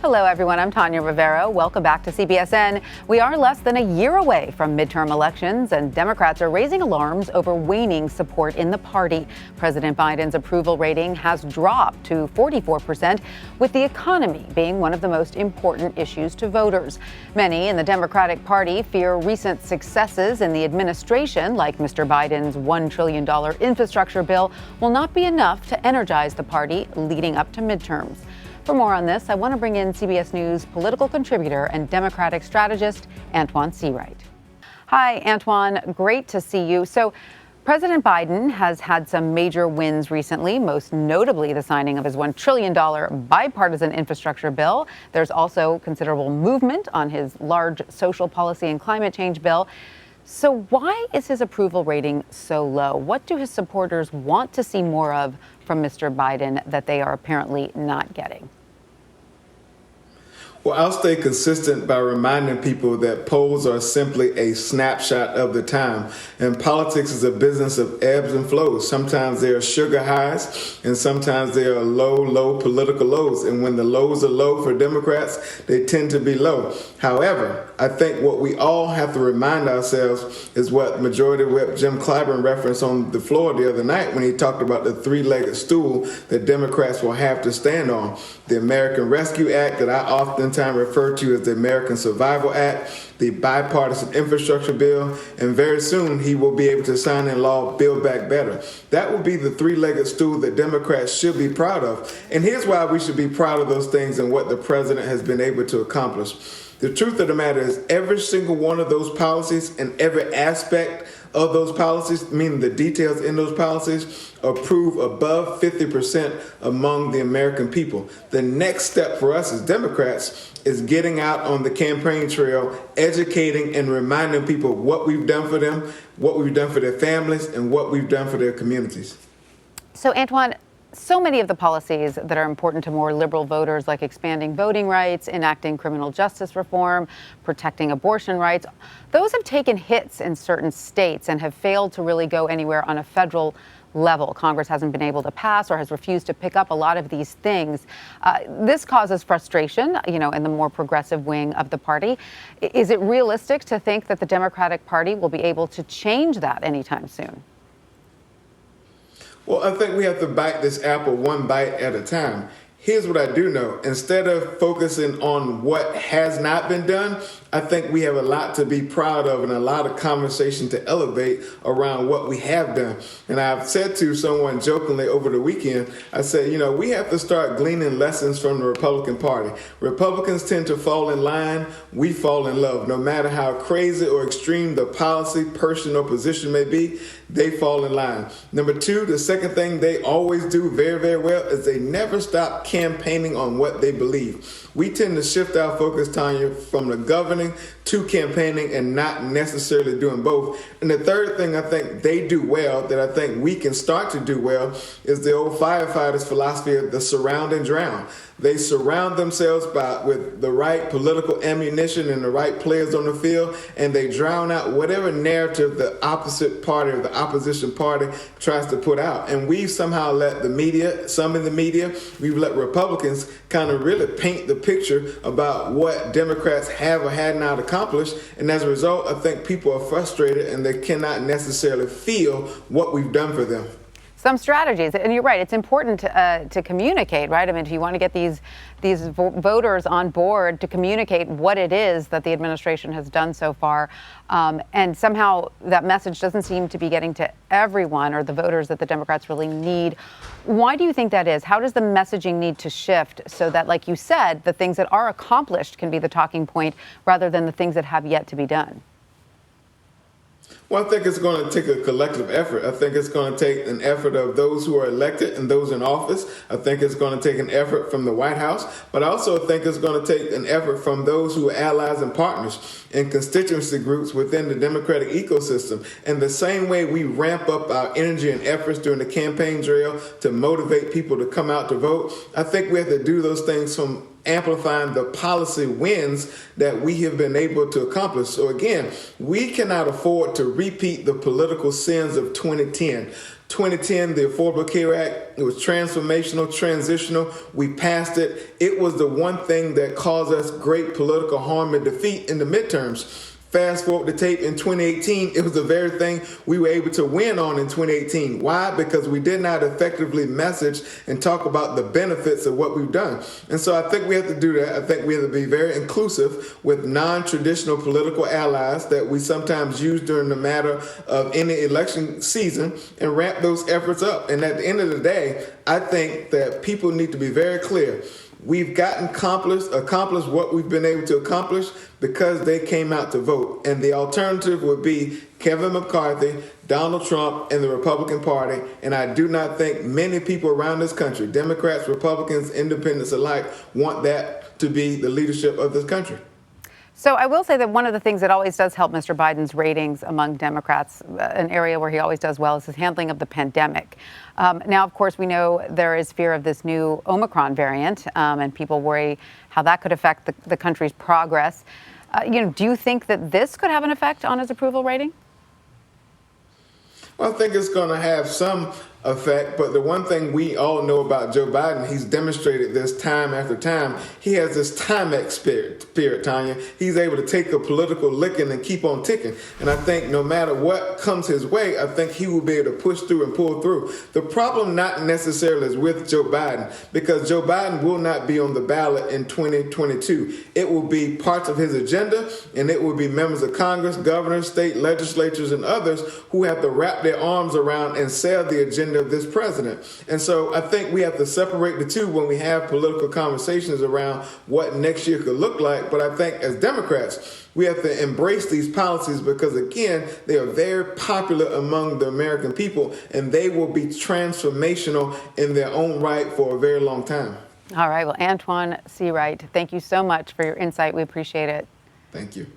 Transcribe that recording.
Hello, everyone. I'm Tanya Rivero. Welcome back to CBSN. We are less than a year away from midterm elections, and Democrats are raising alarms over waning support in the party. President Biden's approval rating has dropped to 44%, with the economy being one of the most important issues to voters. Many in the Democratic Party fear recent successes in the administration, like Mr. Biden's $1 trillion infrastructure bill, will not be enough to energize the party leading up to midterms. For more on this, I want to bring in CBS News political contributor and Democratic strategist, Antjuan Seawright. Hi, Antjuan. Great to see you. So, President Biden has had some major wins recently, most notably the signing of his $1 trillion bipartisan infrastructure bill. There's also considerable movement on his large social policy and climate change bill. So why is his approval rating so low? What do his supporters want to see more of from Mr. Biden that they are apparently not getting? Well, I'll stay consistent by reminding people that polls are simply a snapshot of the time, and politics is a business of ebbs and flows. Sometimes there are sugar highs, and sometimes there are low political lows. And when the lows are low for Democrats, they tend to be low. However, I think what we all have to remind ourselves is what Majority Whip Jim Clyburn referenced on the floor the other night when he talked about the three-legged stool that Democrats will have to stand on. The American Rescue Act that I oftentimes refer to as the American Survival Act, the bipartisan infrastructure bill, and very soon he will be able to sign into law Build Back Better. That will be the three-legged stool that Democrats should be proud of. And here's why we should be proud of those things and what the president has been able to accomplish. The truth of the matter is every single one of those policies and every aspect of those policies, meaning the details in those policies, approve above 50% among the American people. The next step for us as Democrats is getting out on the campaign trail, educating and reminding people what we've done for them, what we've done for their families, and what we've done for their communities. So, Antjuan, so many of the policies that are important to more liberal voters, like expanding voting rights, enacting criminal justice reform, protecting abortion rights, those have taken hits in certain states and have failed to really go anywhere on a federal level. Congress hasn't been able to pass or has refused to pick up a lot of these things. This causes frustration, in the more progressive wing of the party. Is it realistic to think that the Democratic Party will be able to change that anytime soon? Well, I think we have to bite this apple one bite at a time. Here's what I do know. Instead of focusing on what has not been done, I think we have a lot to be proud of and a lot of conversation to elevate around what we have done. And I've said to someone jokingly over the weekend, I said, we have to start gleaning lessons from the Republican Party. Republicans tend to fall in line. We fall in love. No matter how crazy or extreme the policy, person, or position may be, they fall in line. Number two, the second thing they always do very, very well is they never stop campaigning on what they believe. We tend to shift our focus, Tanya, from the governing to campaigning and not necessarily doing both. And the third thing I think they do well that I think we can start to do well is the old firefighters philosophy of the surround and drown. They surround themselves with the right political ammunition and the right players on the field, and they drown out whatever narrative the opposite party or the opposition party tries to put out. And we've somehow let the media, some in the media, we've let Republicans kind of really paint the picture about what Democrats have or had not accomplished. And as a result, I think people are frustrated and they cannot necessarily feel what we've done for them. Some strategies, and you're right, it's important to communicate, right? I mean, if you want to get these voters on board to communicate what it is that the administration has done so far, and somehow that message doesn't seem to be getting to everyone or the voters that the Democrats really need. Why do you think that is? How does the messaging need to shift so that, like you said, the things that are accomplished can be the talking point rather than the things that have yet to be done? Well, I think it's going to take a collective effort. I think it's going to take an effort of those who are elected and those in office. I think it's going to take an effort from the White House, but I also think it's going to take an effort from those who are allies and partners and constituency groups within the Democratic ecosystem. And the same way we ramp up our energy and efforts during the campaign trail to motivate people to come out to vote, I think we have to do those things from amplifying the policy wins that we have been able to accomplish. So again, we cannot afford to repeat the political sins of 2010. 2010, the Affordable Care Act, it was transformational, transitional. We passed it. It was the one thing that caused us great political harm and defeat in the midterms. Fast forward the tape in 2018, it was the very thing we were able to win on in 2018. Why? Because we did not effectively message and talk about the benefits of what we've done. And so I think we have to do that. I think we have to be very inclusive with non-traditional political allies that we sometimes use during the matter of any election season and ramp those efforts up. And at the end of the day, I think that people need to be very clear. We've gotten accomplished what we've been able to accomplish because they came out to vote. And the alternative would be Kevin McCarthy, Donald Trump, and the Republican Party. And I do not think many people around this country, Democrats, Republicans, independents alike, want that to be the leadership of this country. So I will say that one of the things that always does help Mr. Biden's ratings among Democrats, an area where he always does well, is his handling of the pandemic. Now, of course, we know there is fear of this new Omicron variant, and people worry how that could affect the country's progress. Do you think that this could have an effect on his approval rating? Well, I think it's going to have some effect, but the one thing we all know about Joe Biden, he's demonstrated this time after time. He has this Timex spirit, Tanya. He's able to take a political licking and keep on ticking. And I think no matter what comes his way, I think he will be able to push through and pull through. The problem not necessarily is with Joe Biden, because Joe Biden will not be on the ballot in 2022. It will be parts of his agenda, and it will be members of Congress, governors, state legislatures, and others who have to wrap their arms around and sell the agenda of this president. And so I think we have to separate the two when we have political conversations around what next year could look like. But I think as Democrats, we have to embrace these policies because, again, they are very popular among the American people, and they will be transformational in their own right for a very long time. All right. Well, Antjuan Seawright, thank you so much for your insight. We appreciate it. Thank you.